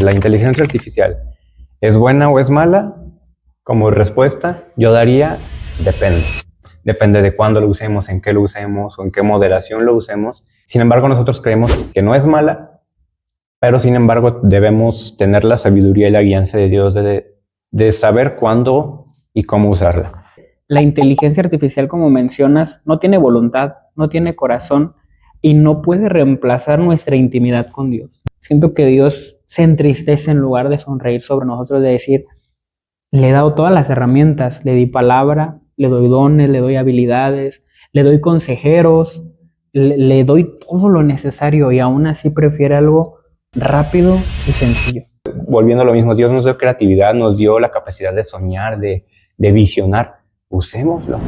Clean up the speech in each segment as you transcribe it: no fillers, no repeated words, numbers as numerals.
¿la inteligencia artificial es buena o es mala? Como respuesta, yo daría depende. Depende de cuándo lo usemos, en qué lo usemos o en qué moderación lo usemos. Sin embargo, nosotros creemos que no es mala, pero sin embargo debemos tener la sabiduría y la guianza de Dios de saber cuándo y cómo usarla. La inteligencia artificial, como mencionas, no tiene voluntad, no tiene corazón y no puede reemplazar nuestra intimidad con Dios. Siento que Dios se entristece en lugar de sonreír sobre nosotros, de decir, le he dado todas las herramientas, le di palabra, le doy dones, le doy habilidades, le doy consejeros, le doy todo lo necesario y aún así prefiere algo rápido y sencillo. Volviendo a lo mismo, Dios nos dio creatividad, nos dio la capacidad de soñar, de visionar. Usémoslo.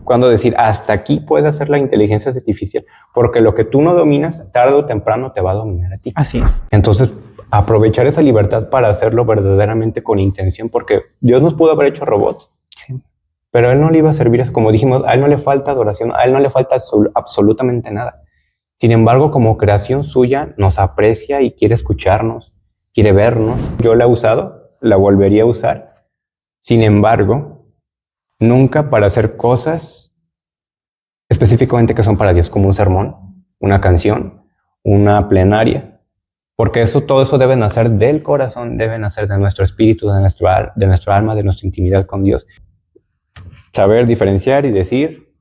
Cuando decir, hasta aquí puede hacer la inteligencia artificial, porque lo que tú no dominas, tarde o temprano te va a dominar a ti. Así es. Entonces, aprovechar esa libertad para hacerlo verdaderamente con intención, porque Dios nos pudo haber hecho robots, Sí. pero a Él no le iba a servir eso. Como dijimos, a Él no le falta adoración, a Él no le falta absolutamente nada. Sin embargo, como creación suya, nos aprecia y quiere escucharnos, quiere vernos. Yo la he usado, la volvería a usar. Sin embargo, nunca para hacer cosas específicamente que son para Dios, como un sermón, una canción, una plenaria, porque todo eso debe nacer del corazón, debe nacer de nuestro espíritu, de nuestro alma, de nuestra intimidad con Dios. Saber diferenciar y decir,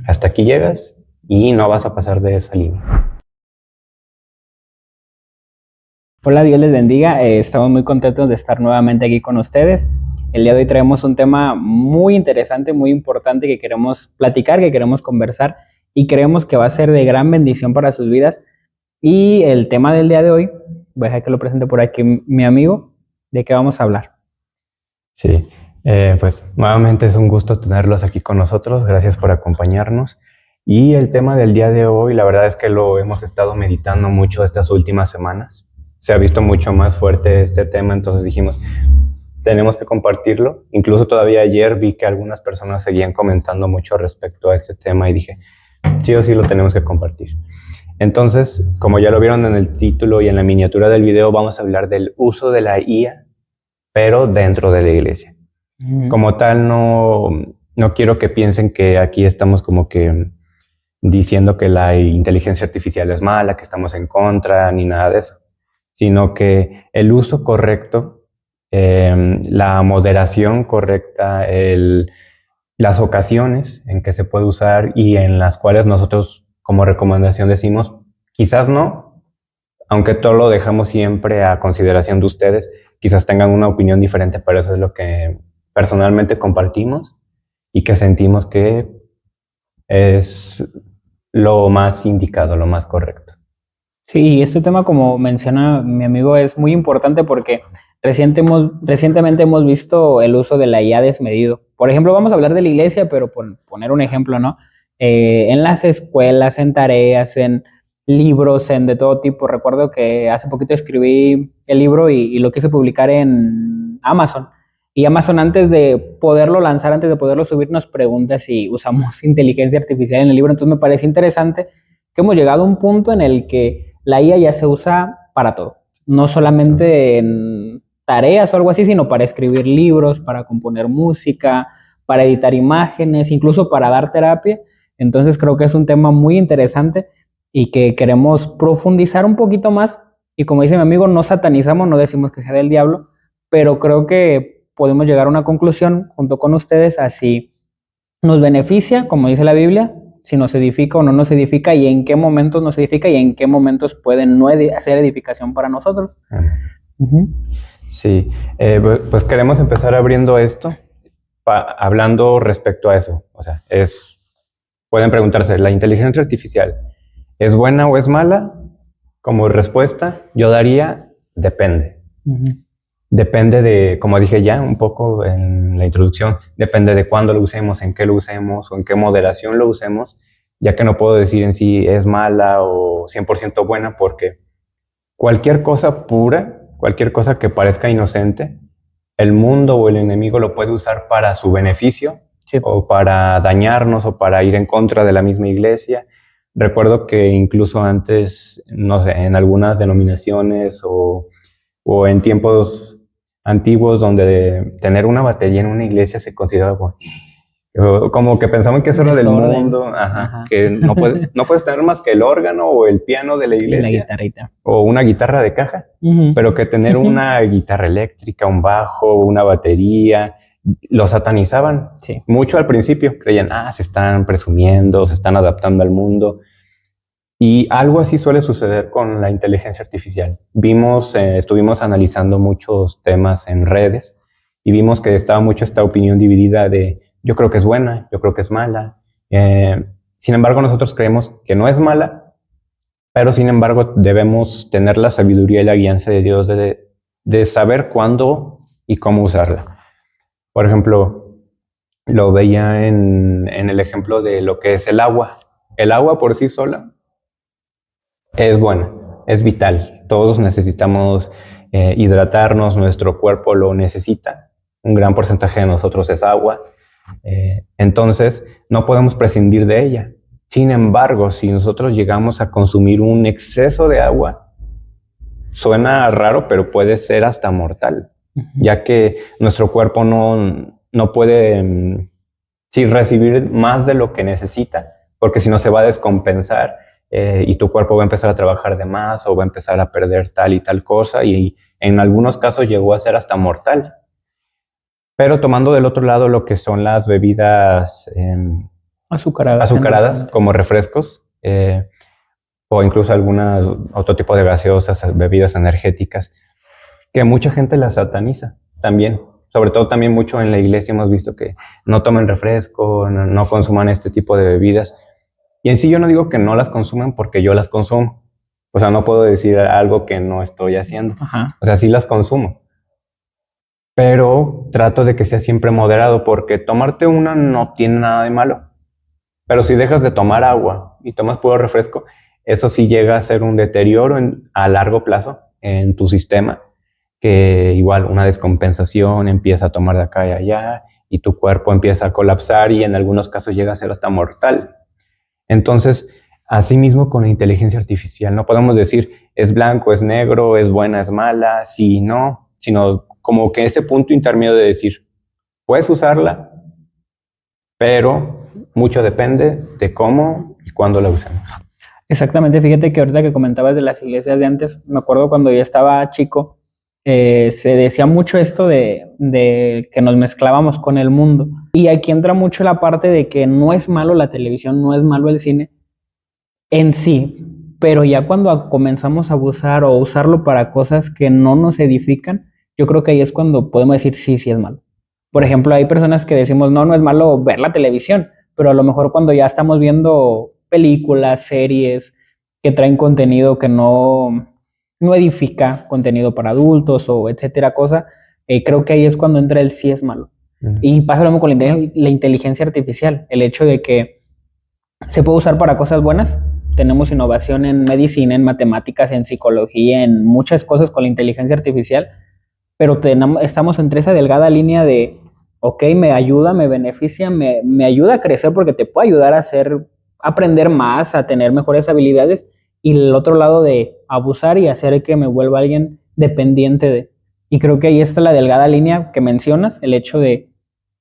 hasta aquí llegas y no vas a pasar de esa línea. Hola, Dios les bendiga. Estamos muy contentos de estar nuevamente aquí con ustedes. El día de hoy traemos un tema muy interesante, muy importante que queremos platicar, que queremos conversar y creemos que va a ser de gran bendición para sus vidas. Y el tema del día de hoy, voy a dejar que lo presente por aquí mi amigo. ¿De qué vamos a hablar? Sí, pues nuevamente es un gusto tenerlos aquí con nosotros. Gracias por acompañarnos. Y el tema del día de hoy, la verdad es que lo hemos estado meditando mucho estas últimas semanas. Se ha visto mucho más fuerte este tema, entonces dijimos, tenemos que compartirlo. Incluso todavía ayer vi que algunas personas seguían comentando mucho respecto a este tema y dije, sí o sí lo tenemos que compartir. Entonces, como ya lo vieron en el título y en la miniatura del video, vamos a hablar del uso de la IA, pero dentro de la iglesia. Como tal, no quiero que piensen que aquí estamos como que diciendo que la inteligencia artificial es mala, que estamos en contra, ni nada de eso, sino que el uso correcto, la moderación correcta, las ocasiones en que se puede usar y en las cuales nosotros como recomendación decimos, quizás no, aunque todo lo dejamos siempre a consideración de ustedes, quizás tengan una opinión diferente, pero eso es lo que personalmente compartimos y que sentimos que es lo más indicado, lo más correcto. Sí, este tema, como menciona mi amigo, es muy importante porque recientemente hemos visto el uso de la IA desmedido. Por ejemplo, vamos a hablar de la iglesia, pero por poner un ejemplo, ¿no? En las escuelas, en tareas, en libros, en de todo tipo. Recuerdo que hace poquito escribí el libro y lo quise publicar en Amazon. Y Amazon, antes de poderlo lanzar, antes de poderlo subir, nos pregunta si usamos inteligencia artificial en el libro. Entonces me parece interesante que hemos llegado a un punto en el que la IA ya se usa para todo. No solamente en tareas o algo así, sino para escribir libros, para componer música, para editar imágenes, incluso para dar terapia. Entonces creo que es un tema muy interesante y que queremos profundizar un poquito más. Y como dice mi amigo, no satanizamos, no decimos que sea del diablo, pero creo que podemos llegar a una conclusión junto con ustedes, así nos beneficia, como dice la Biblia, si nos edifica o no nos edifica, y en qué momentos nos edifica y en qué momentos puede no hacer edificación para nosotros. Sí, pues queremos empezar abriendo esto, hablando respecto a eso. O sea, pueden preguntarse, ¿la inteligencia artificial es buena o es mala? Como respuesta, yo daría depende. Depende de, como dije ya un poco en la introducción, depende de cuándo lo usemos, en qué lo usemos o en qué moderación lo usemos, ya que no puedo decir en sí es mala o 100% buena, porque cualquier cosa pura, cualquier cosa que parezca inocente, el mundo o el enemigo lo puede usar para su beneficio, sí, o para dañarnos o para ir en contra de la misma iglesia. Recuerdo que incluso antes, no sé, en algunas denominaciones o o en tiempos antiguos donde tener una batería en una iglesia se consideraba como que pensaban que eso era del mundo, que no puedes tener más que el órgano o el piano de la iglesia. Y la guitarrita. O una guitarra de caja, pero que tener una guitarra eléctrica, un bajo, una batería, lo satanizaban mucho al principio. Creían, se están presumiendo, se están adaptando al mundo. Y algo así suele suceder con la inteligencia artificial. Estuvimos analizando muchos temas en redes y vimos que estaba mucho esta opinión dividida de yo creo que es buena, yo creo que es mala. Sin embargo, nosotros creemos que no es mala, pero sin embargo debemos tener la sabiduría y la guianza de Dios de saber cuándo y cómo usarla. Por ejemplo, lo veía en el ejemplo de lo que es el agua. El agua por sí sola es buena, es vital. Todos necesitamos hidratarnos, nuestro cuerpo lo necesita. Un gran porcentaje de nosotros es agua. Entonces, no podemos prescindir de ella. Sin embargo, si nosotros llegamos a consumir un exceso de agua, suena raro, pero puede ser hasta mortal, ya que nuestro cuerpo no puede recibir más de lo que necesita, porque si no se va a descompensar y tu cuerpo va a empezar a trabajar de más o va a empezar a perder tal y tal cosa, y en algunos casos llegó a ser hasta mortal. Pero tomando del otro lado lo que son las bebidas azucaradas como refrescos o incluso otro tipo de gaseosas, bebidas energéticas, que mucha gente las sataniza también. Sobre todo también mucho en la iglesia hemos visto que no tomen refresco, no consuman este tipo de bebidas. Y en sí yo no digo que no las consumen porque yo las consumo. O sea, no puedo decir algo que no estoy haciendo. O sea, sí las consumo. Pero trato de que sea siempre moderado porque tomarte una no tiene nada de malo. Pero si dejas de tomar agua y tomas puro refresco, eso sí llega a ser un deterioro a largo plazo en tu sistema, que igual una descompensación, empieza a tomar de acá y allá y tu cuerpo empieza a colapsar y en algunos casos llega a ser hasta mortal. Entonces, así mismo con la inteligencia artificial, no podemos decir es blanco, es negro, es buena, es mala, sí, no, sino como que ese punto intermedio de decir, puedes usarla, pero mucho depende de cómo y cuándo la usemos. Exactamente, fíjate que ahorita que comentabas de las iglesias de antes, me acuerdo cuando yo estaba chico, se decía mucho esto de que nos mezclábamos con el mundo. Y aquí entra mucho la parte de que no es malo la televisión, no es malo el cine en sí, pero ya cuando comenzamos a abusar o usarlo para cosas que no nos edifican, yo creo que ahí es cuando podemos decir sí es malo. Por ejemplo, hay personas que decimos no es malo ver la televisión, pero a lo mejor cuando ya estamos viendo películas, series que traen contenido que no edifica, contenido para adultos o etcétera cosa, creo que ahí es cuando entra el sí es malo. Y pasa lo mismo con la inteligencia artificial, el hecho de que se puede usar para cosas buenas. Tenemos innovación en medicina, en matemáticas, en psicología, en muchas cosas con la inteligencia artificial, pero estamos entre esa delgada línea de, ok, me ayuda, me beneficia, me ayuda a crecer porque te puede ayudar a aprender más, a tener mejores habilidades, y el otro lado de abusar y hacer que me vuelva alguien dependiente de. Y creo que ahí está la delgada línea que mencionas, el hecho de,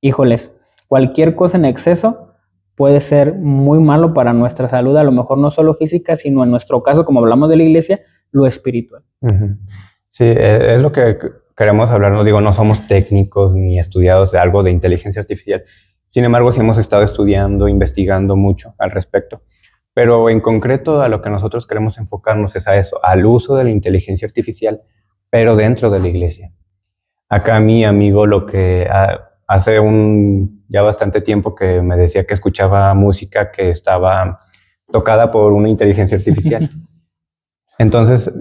híjoles, cualquier cosa en exceso puede ser muy malo para nuestra salud, a lo mejor no solo física, sino en nuestro caso, como hablamos de la iglesia, lo espiritual. Sí, es lo que queremos hablar. No digo, no somos técnicos ni estudiados de algo de inteligencia artificial. Sin embargo, sí hemos estado estudiando, investigando mucho al respecto. Pero en concreto a lo que nosotros queremos enfocarnos es a eso, al uso de la inteligencia artificial, pero dentro de la iglesia. Acá mi amigo lo que hace ya bastante tiempo que me decía que escuchaba música que estaba tocada por una inteligencia artificial. Entonces,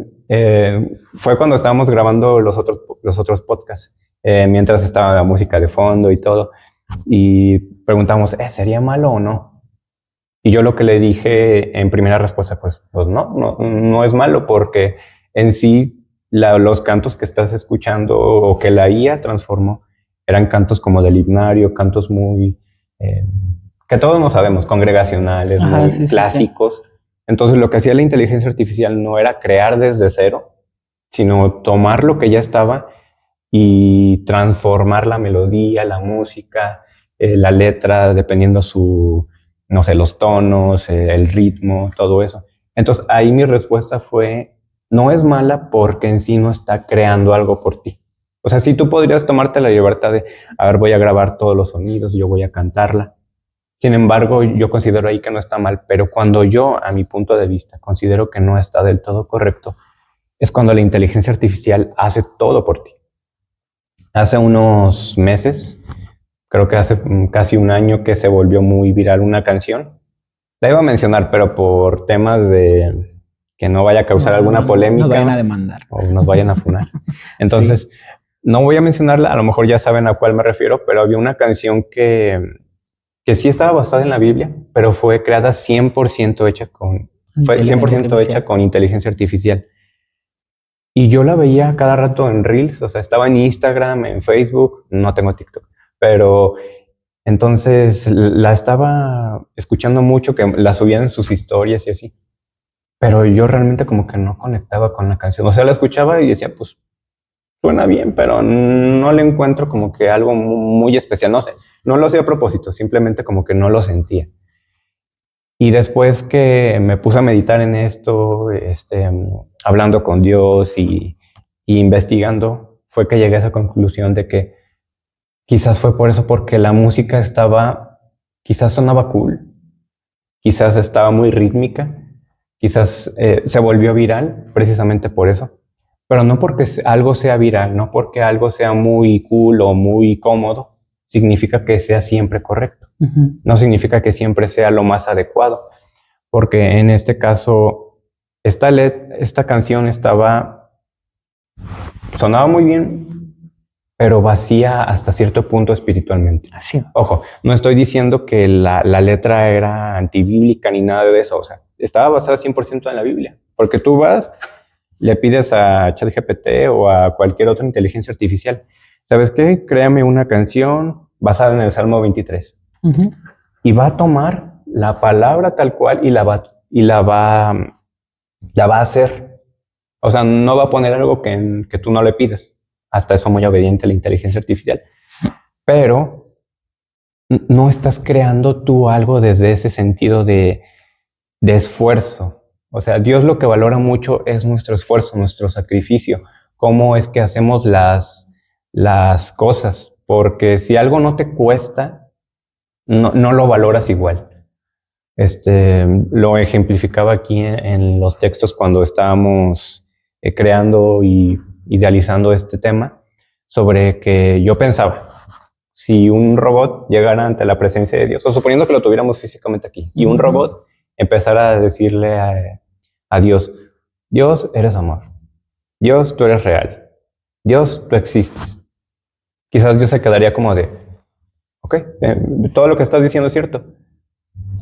fue cuando estábamos grabando los otros podcasts, mientras estaba la música de fondo y todo, y preguntamos, ¿sería malo o no? Y yo lo que le dije en primera respuesta, pues no es malo, porque en sí los cantos que estás escuchando o que la IA transformó eran cantos como del himnario, cantos muy, que todos no sabemos, congregacionales, muy clásicos. Sí. Entonces lo que hacía la inteligencia artificial no era crear desde cero, sino tomar lo que ya estaba y transformar la melodía, la música, la letra, dependiendo no sé, los tonos, el ritmo, todo eso. Entonces ahí mi respuesta fue, no es mala porque en sí no está creando algo por ti. O sea, sí tú podrías tomarte la libertad de, a ver, voy a grabar todos los sonidos, yo voy a cantarla. Sin embargo, yo considero ahí que no está mal, pero cuando yo, a mi punto de vista, considero que no está del todo correcto, es cuando la inteligencia artificial hace todo por ti. Hace unos meses, creo que hace casi un año que se volvió muy viral una canción. La iba a mencionar, pero por temas de que no vaya a causar alguna polémica. Nos vayan a demandar. O nos vayan a funar. Entonces, sí, no voy a mencionarla, a lo mejor ya saben a cuál me refiero, pero había una canción que sí estaba basada en la Biblia, pero fue creada 100% hecha con inteligencia artificial. Y yo la veía cada rato en Reels, o sea, estaba en Instagram, en Facebook, no tengo TikTok, pero entonces la estaba escuchando mucho, que la subían en sus historias y así, pero yo realmente como que no conectaba con la canción, o sea, la escuchaba y decía, pues, suena bien, pero no le encuentro como que algo muy especial, no sé, no lo hacía a propósito, simplemente como que no lo sentía. Y después que me puse a meditar en esto, hablando con Dios y investigando, fue que llegué a esa conclusión de que quizás fue por eso, porque la música quizás sonaba cool, quizás estaba muy rítmica, quizás se volvió viral precisamente por eso, pero no porque algo sea viral, no porque algo sea muy cool o muy cómodo, significa que sea siempre correcto. No significa que siempre sea lo más adecuado, porque en este caso esta canción sonaba muy bien, pero vacía hasta cierto punto espiritualmente. Así. Ojo, no estoy diciendo que la letra era antibíblica ni nada de eso, o sea, estaba basada 100% en la Biblia, porque tú vas, le pides a ChatGPT o a cualquier otra inteligencia artificial, ¿sabes qué? Créame una canción basada en el Salmo 23. Y va a tomar la palabra tal cual y la va a hacer. O sea, no va a poner algo que tú no le pides. Hasta eso muy obediente a la inteligencia artificial. Pero no estás creando tú algo desde ese sentido de esfuerzo. O sea, Dios lo que valora mucho es nuestro esfuerzo, nuestro sacrificio. Cómo es que hacemos las cosas. Porque si algo no te cuesta, no lo valoras igual. Lo ejemplificaba aquí en los textos cuando estábamos creando y idealizando este tema, sobre que yo pensaba, si un robot llegara ante la presencia de Dios, o suponiendo que lo tuviéramos físicamente aquí, y un robot empezara a decirle a Dios, Dios, eres amor, Dios, tú eres real, Dios, tú existes. Quizás Dios se quedaría como de, ok, todo lo que estás diciendo es cierto,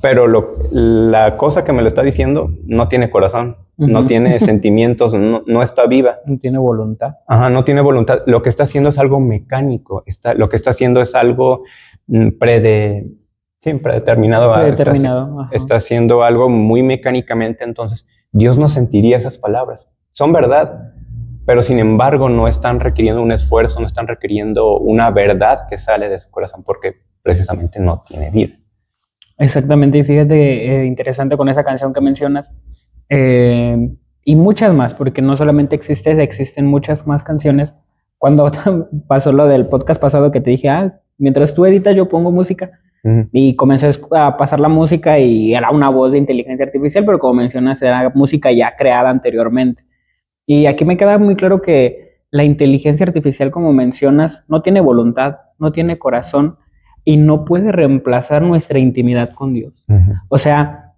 pero la cosa que me lo está diciendo no tiene corazón, no tiene sentimientos, no está viva. No tiene voluntad. Ajá, no tiene voluntad. Lo que está haciendo es algo mecánico, lo que está haciendo es algo predeterminado. Está haciendo algo muy mecánicamente, entonces Dios no sentiría esas palabras. Son verdad, pero sin embargo no están requiriendo un esfuerzo, no están requiriendo una verdad que sale de su corazón, porque precisamente no tiene vida. Exactamente, y fíjate, interesante con esa canción que mencionas, y muchas más, porque no solamente existen muchas más canciones. Cuando pasó lo del podcast pasado que te dije, mientras tú editas yo pongo música, y comencé a pasar la música y era una voz de inteligencia artificial, pero como mencionas, era música ya creada anteriormente. Y aquí me queda muy claro que la inteligencia artificial, como mencionas, no tiene voluntad, no tiene corazón y no puede reemplazar nuestra intimidad con Dios. O sea,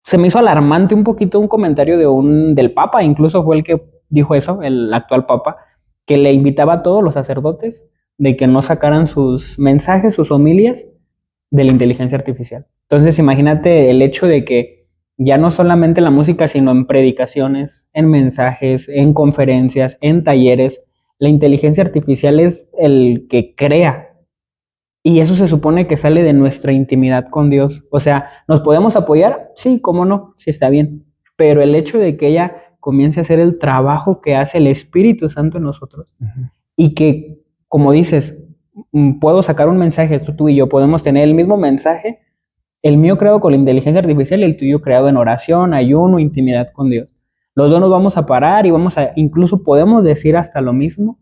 se me hizo alarmante un poquito un comentario del Papa, incluso fue el que dijo eso, el actual Papa, que le invitaba a todos los sacerdotes de que no sacaran sus mensajes, sus homilias de la inteligencia artificial. Entonces, imagínate el hecho de que ya no solamente la música, sino en predicaciones, en mensajes, en conferencias, en talleres, la inteligencia artificial es el que crea. Y eso se supone que sale de nuestra intimidad con Dios. O sea, ¿nos podemos apoyar? Sí, cómo no, sí está bien. pero el hecho de que ella comience a hacer el trabajo que hace el Espíritu Santo en nosotros y que, como dices, puedo sacar un mensaje, tú y yo podemos tener el mismo mensaje, el mío creado con la inteligencia artificial y el tuyo creado en oración, ayuno, intimidad con Dios. Los dos nos vamos a parar y incluso podemos decir hasta lo mismo,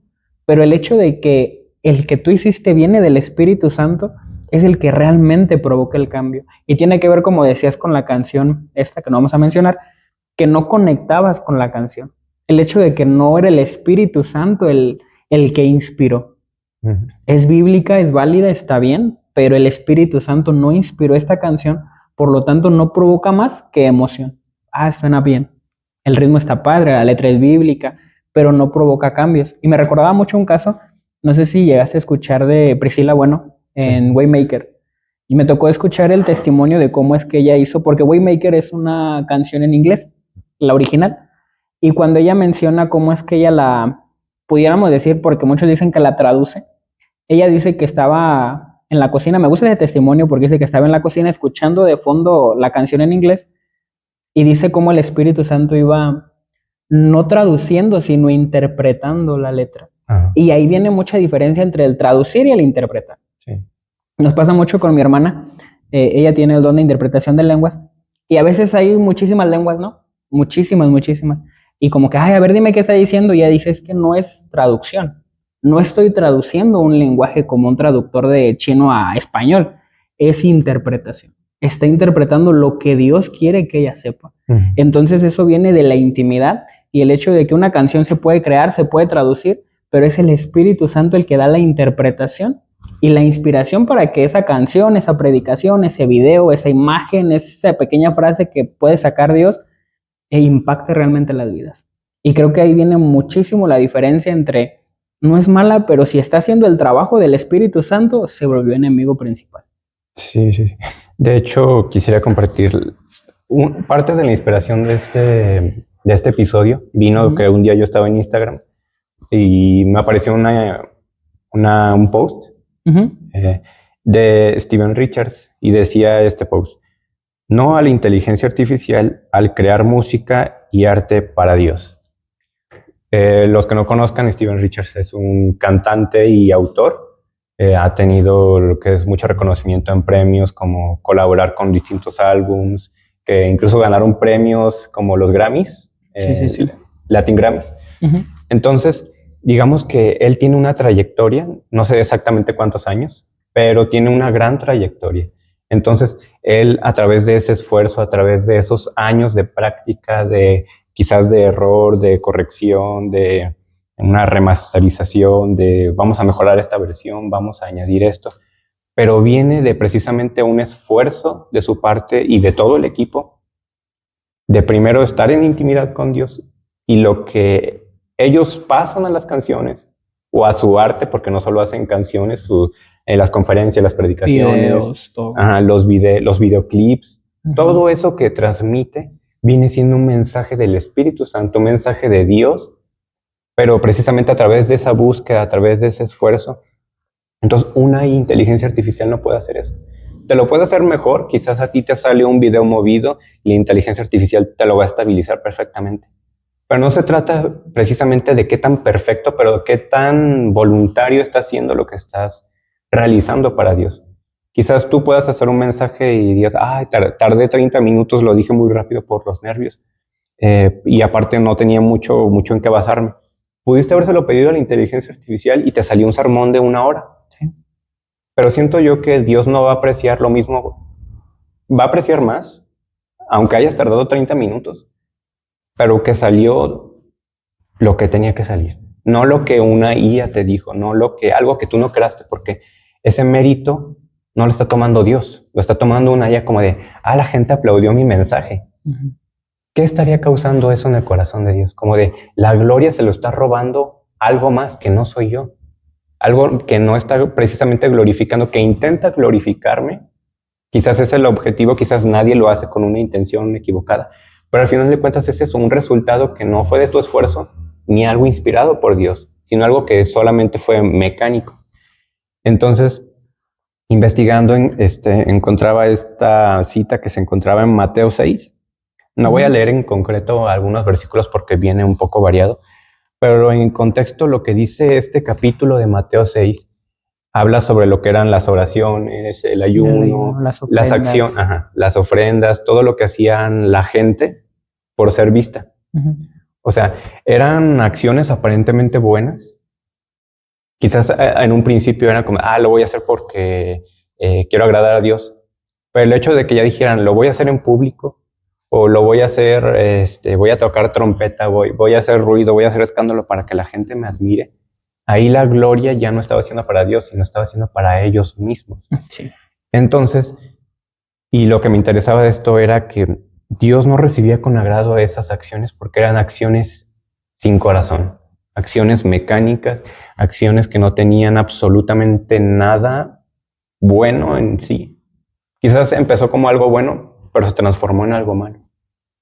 pero el hecho de que el que tú hiciste viene del Espíritu Santo es el que realmente provoca el cambio. Y tiene que ver, como decías, con la canción esta que no vamos a mencionar, que no conectabas con la canción. El hecho de que no era el Espíritu Santo el que inspiró. Es bíblica, es válida, está bien, pero el Espíritu Santo no inspiró esta canción, por lo tanto no provoca más que emoción. Suena bien. El ritmo está padre, la letra es bíblica, pero no provoca cambios. Y me recordaba mucho un caso, no sé si llegaste a escuchar de Priscila Bueno en Waymaker. Y me tocó escuchar el testimonio de cómo es que ella hizo, porque Waymaker es una canción en inglés, la original. Y cuando ella menciona cómo es que ella la, pudiéramos decir, porque muchos dicen que la traduce, ella dice que estaba en la cocina, me gusta ese testimonio porque dice que estaba en la cocina escuchando de fondo la canción en inglés y dice cómo el Espíritu Santo iba no traduciendo, sino interpretando la letra. Y ahí viene mucha diferencia entre el traducir y el interpretar. Sí. Nos pasa mucho con mi hermana, ella tiene el don de interpretación de lenguas y a veces hay muchísimas lenguas, ¿no? Muchísimas. Y como que, a ver, dime qué está diciendo, y ella dice, es que no es traducción. No estoy traduciendo un lenguaje como un traductor de chino a español, es interpretación. Está interpretando lo que Dios quiere que ella sepa. Entonces eso viene de la intimidad y el hecho de que una canción se puede crear, se puede traducir, pero es el Espíritu Santo el que da la interpretación y la inspiración para que esa canción, esa predicación, ese video, esa imagen, esa pequeña frase que puede sacar Dios impacte realmente las vidas. Y creo que ahí viene muchísimo la diferencia entre no es mala, pero si está haciendo el trabajo del Espíritu Santo, se volvió enemigo principal. Sí. De hecho, quisiera compartir parte de la inspiración de este episodio. Vino que un día yo estaba en Instagram y me apareció un post de Steven Richards y decía este post: no a la inteligencia artificial al crear música y arte para Dios. Los que no conozcan, Steven Richards es un cantante y autor. Ha tenido lo que es mucho reconocimiento en premios, como colaborar con distintos álbums, que incluso ganaron premios como los Grammys, sí. Latin Grammys. Entonces, digamos que él tiene una trayectoria, no sé exactamente cuántos años, pero tiene una gran trayectoria. Entonces, él, a través de ese esfuerzo, a través de esos años de práctica, quizás de error, de corrección, de una remasterización, de vamos a mejorar esta versión, vamos a añadir esto, pero viene de precisamente un esfuerzo de su parte y de todo el equipo, de primero estar en intimidad con Dios y lo que ellos pasan a las canciones o a su arte, porque no solo hacen canciones, las conferencias, las predicaciones, videos, los videoclips, todo eso que transmite viene siendo un mensaje del Espíritu Santo, un mensaje de Dios, pero precisamente a través de esa búsqueda, a través de ese esfuerzo. Entonces, una inteligencia artificial no puede hacer eso. Te lo puede hacer mejor, quizás a ti te sale un video movido y la inteligencia artificial te lo va a estabilizar perfectamente. Pero no se trata precisamente de qué tan perfecto, pero de qué tan voluntario estás haciendo lo que estás realizando para Dios. Quizás tú puedas hacer un mensaje y digas, tardé 30 minutos, lo dije muy rápido por los nervios. Y aparte no tenía mucho en qué basarme. Pudiste habérselo pedido a la inteligencia artificial y te salió un sermón de 1 hora. Sí. Pero siento yo que Dios no va a apreciar lo mismo. Va a apreciar más, aunque hayas tardado 30 minutos. Pero que salió lo que tenía que salir. No lo que una IA te dijo, no algo que tú no creaste, porque ese mérito no lo está tomando Dios, lo está tomando una IA como de, la gente aplaudió mi mensaje. ¿Qué estaría causando eso en el corazón de Dios? Como de, la gloria se lo está robando algo más que no soy yo. Algo que no está precisamente glorificando, que intenta glorificarme. Quizás ese es el objetivo, quizás nadie lo hace con una intención equivocada. Pero al final de cuentas es eso, un resultado que no fue de tu esfuerzo, ni algo inspirado por Dios, sino algo que solamente fue mecánico. Entonces, investigando, encontraba esta cita que se encontraba en Mateo 6, No voy a leer en concreto algunos versículos porque viene un poco variado, pero en contexto lo que dice este capítulo de Mateo 6 habla sobre lo que eran las oraciones, el ayuno, las acciones, las ofrendas, todo lo que hacían la gente por ser vista. O sea, eran acciones aparentemente buenas. Quizás en un principio eran como, lo voy a hacer porque quiero agradar a Dios. Pero el hecho de que ya dijeran, lo voy a hacer en público, o lo voy a hacer, voy a tocar trompeta, voy a hacer ruido, voy a hacer escándalo para que la gente me admire, ahí la gloria ya no estaba siendo para Dios, sino estaba siendo para ellos mismos. Sí. Entonces, y lo que me interesaba de esto era que Dios no recibía con agrado esas acciones porque eran acciones sin corazón, acciones mecánicas, acciones que no tenían absolutamente nada bueno en sí. Quizás empezó como algo bueno, pero se transformó en algo malo.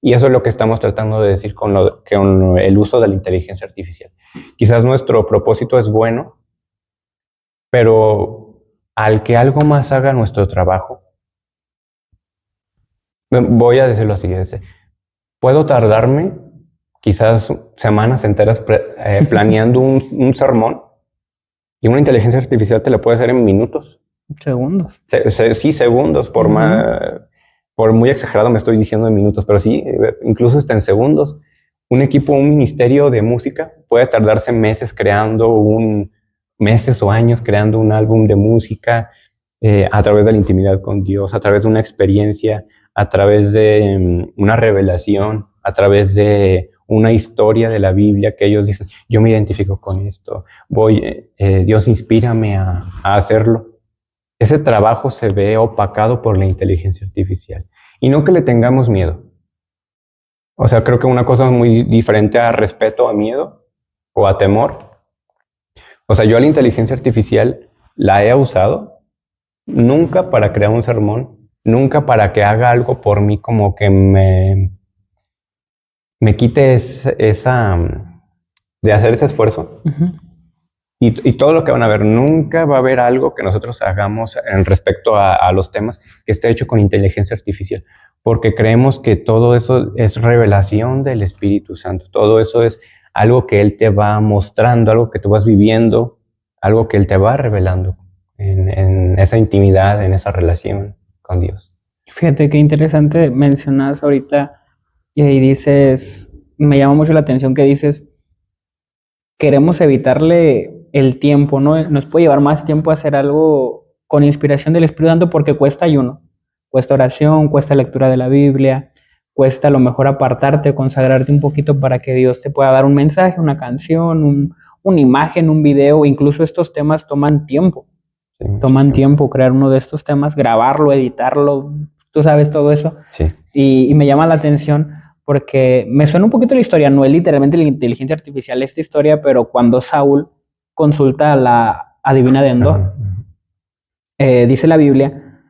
Y eso es lo que estamos tratando de decir con el uso de la inteligencia artificial. Quizás nuestro propósito es bueno, pero al que algo más haga nuestro trabajo, voy a decirlo así, puedo tardarme quizás semanas enteras planeando un sermón y una inteligencia artificial te lo puede hacer en minutos. Segundos. Sí, segundos, por muy exagerado me estoy diciendo en minutos, pero sí, incluso hasta en segundos. Un equipo, un ministerio de música puede tardarse meses meses o años creando un álbum de música a través de la intimidad con Dios, a través de una experiencia, a través de una revelación, a través de una historia de la Biblia que ellos dicen, yo me identifico con esto, Dios inspírame a hacerlo. Ese trabajo se ve opacado por la inteligencia artificial. Y no que le tengamos miedo. O sea, creo que una cosa muy diferente a respeto, a miedo o a temor. O sea, yo a la inteligencia artificial la he usado nunca para crear un sermón, nunca para que haga algo por mí como que me quite esa de hacer ese esfuerzo. Y todo lo que van a ver, nunca va a haber algo que nosotros hagamos en respecto a los temas que esté hecho con inteligencia artificial, porque creemos que todo eso es revelación del Espíritu Santo, todo eso es algo que Él te va mostrando, algo que tú vas viviendo, algo que Él te va revelando en esa intimidad, en esa relación con Dios. Fíjate qué interesante mencionas ahorita y dices, me llama mucho la atención que dices, queremos evitarle el tiempo, ¿no? Nos puede llevar más tiempo a hacer algo con inspiración del Espíritu Santo porque cuesta ayuno, cuesta oración, cuesta lectura de la Biblia, cuesta a lo mejor apartarte, consagrarte un poquito para que Dios te pueda dar un mensaje, una canción, una imagen, un video. Incluso estos temas toman tiempo. Sí, toman tiempo crear uno de estos temas, grabarlo, editarlo, tú sabes todo eso. Sí. Y me llama la atención porque me suena un poquito la historia, no es literalmente la inteligencia artificial esta historia, pero cuando Saúl consulta a la adivina de Endor, dice la Biblia,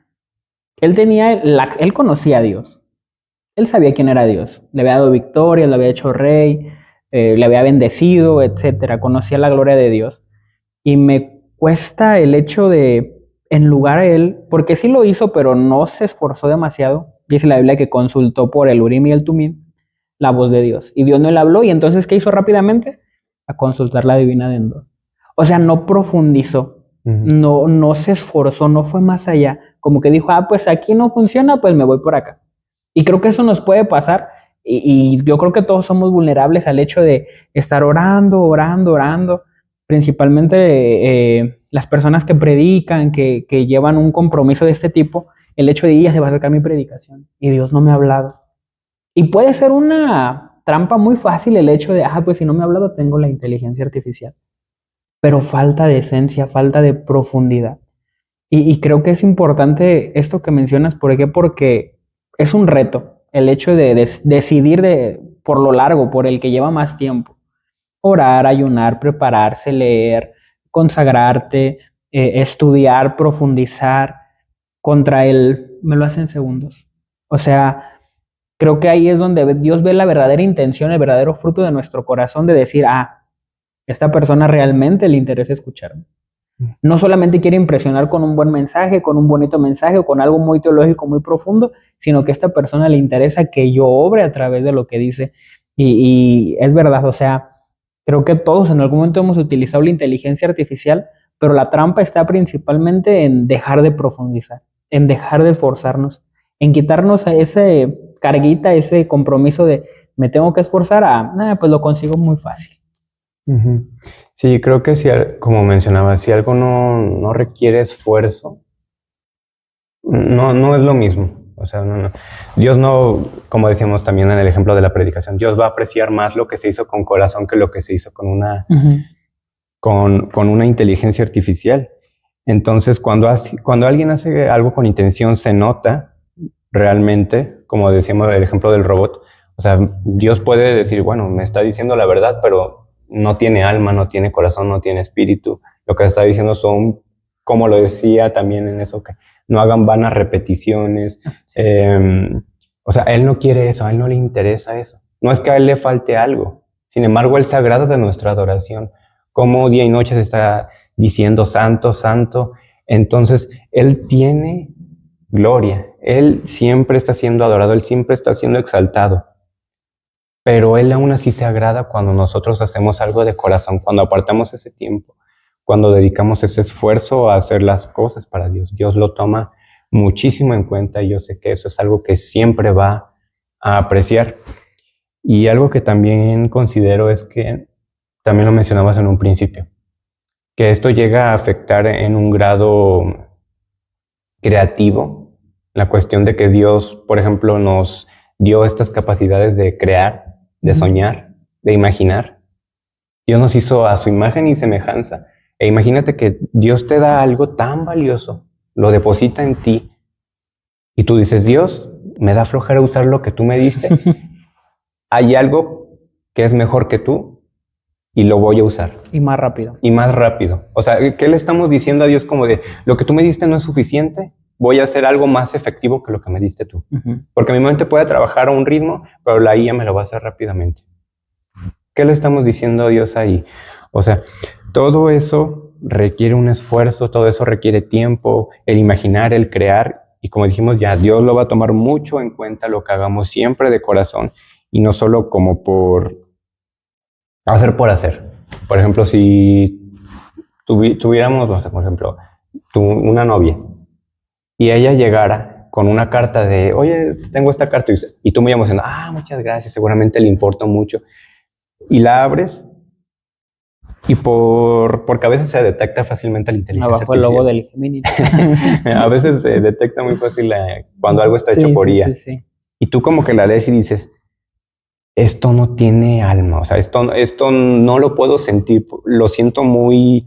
él conocía a Dios, él sabía quién era Dios, le había dado victoria, le había hecho rey, le había bendecido, etcétera, conocía la gloria de Dios, y me cuesta el hecho de, en lugar a él, porque sí lo hizo, pero no se esforzó demasiado, dice la Biblia que consultó por el Urim y el Tumim, la voz de Dios, y Dios no le habló, y entonces, ¿qué hizo rápidamente? A consultar la adivina de Endor. O sea, no profundizó, no se esforzó, no fue más allá. Como que dijo, pues aquí no funciona, pues me voy por acá. Y creo que eso nos puede pasar. Y yo creo que todos somos vulnerables al hecho de estar orando. Principalmente las personas que predican, que llevan un compromiso de este tipo, el hecho de ya se va a acercar mi predicación y Dios no me ha hablado. Y puede ser una trampa muy fácil el hecho de, pues si no me ha hablado tengo la inteligencia artificial. Pero falta de esencia, falta de profundidad. Y creo que es importante esto que mencionas, ¿por qué? Porque es un reto el hecho de decidir por lo largo, por el que lleva más tiempo. Orar, ayunar, prepararse, leer, consagrarte, estudiar, profundizar, contra me lo hace en segundos. O sea, creo que ahí es donde Dios ve la verdadera intención, el verdadero fruto de nuestro corazón de decir, esta persona realmente le interesa escucharme. No solamente quiere impresionar con un buen mensaje, con un bonito mensaje o con algo muy teológico, muy profundo, sino que a esta persona le interesa que yo obre a través de lo que dice. Y es verdad, o sea, creo que todos en algún momento hemos utilizado la inteligencia artificial, pero la trampa está principalmente en dejar de profundizar, en dejar de esforzarnos, en quitarnos a ese carguita, ese compromiso de me tengo que esforzar pues lo consigo muy fácil. Ujú. Sí, creo que si, como mencionaba, si algo no requiere esfuerzo, no es lo mismo. O sea, no. Dios no, como decíamos también en el ejemplo de la predicación, Dios va a apreciar más lo que se hizo con corazón que lo que se hizo con una inteligencia artificial. Entonces, cuando alguien hace algo con intención, se nota realmente, como decíamos el ejemplo del robot. O sea, Dios puede decir, bueno, me está diciendo la verdad, pero no tiene alma, no tiene corazón, no tiene espíritu. Lo que está diciendo son, como lo decía también en eso, que no hagan vanas repeticiones. O sea, Él no quiere eso, a Él no le interesa eso. No es que a Él le falte algo. Sin embargo, Él se agrada de nuestra adoración. Como día y noche se está diciendo santo, santo. Entonces, Él tiene gloria. Él siempre está siendo adorado, Él siempre está siendo exaltado. Pero Él aún así se agrada cuando nosotros hacemos algo de corazón, cuando apartamos ese tiempo, cuando dedicamos ese esfuerzo a hacer las cosas para Dios. Dios lo toma muchísimo en cuenta y yo sé que eso es algo que siempre va a apreciar. Y algo que también considero es que, también lo mencionabas en un principio, que esto llega a afectar en un grado creativo, la cuestión de que Dios, por ejemplo, nos dio estas capacidades de crear, de soñar, de imaginar. Dios nos hizo a su imagen y semejanza. E imagínate que Dios te da algo tan valioso, lo deposita en ti, y tú dices, Dios, me da flojera usar lo que tú me diste. Hay algo que es mejor que tú y lo voy a usar. Y más rápido. Y más rápido. O sea, ¿qué le estamos diciendo a Dios? Como de, lo que tú me diste no es suficiente, voy a hacer algo más efectivo que lo que me diste tú. Porque mi mente puede trabajar a un ritmo, pero la IA me lo va a hacer rápidamente. ¿Qué le estamos diciendo a Dios ahí? O sea, todo eso requiere un esfuerzo, todo eso requiere tiempo, el imaginar, el crear, y como dijimos ya, Dios lo va a tomar mucho en cuenta lo que hagamos siempre de corazón, y no solo como por hacer por hacer. Por ejemplo, si tuviéramos, no sé, por ejemplo, una novia, y ella llegara con una carta de, oye, tengo esta carta, y tú muy emocionado, muchas gracias, seguramente le importó mucho, y la abres, y porque a veces se detecta fácilmente la inteligencia abajo el logo del Gemini. A veces se detecta muy fácil cuando algo está hecho por IA. Sí. Y tú como que la lees y dices, esto no tiene alma, o sea, esto no lo puedo sentir, lo siento muy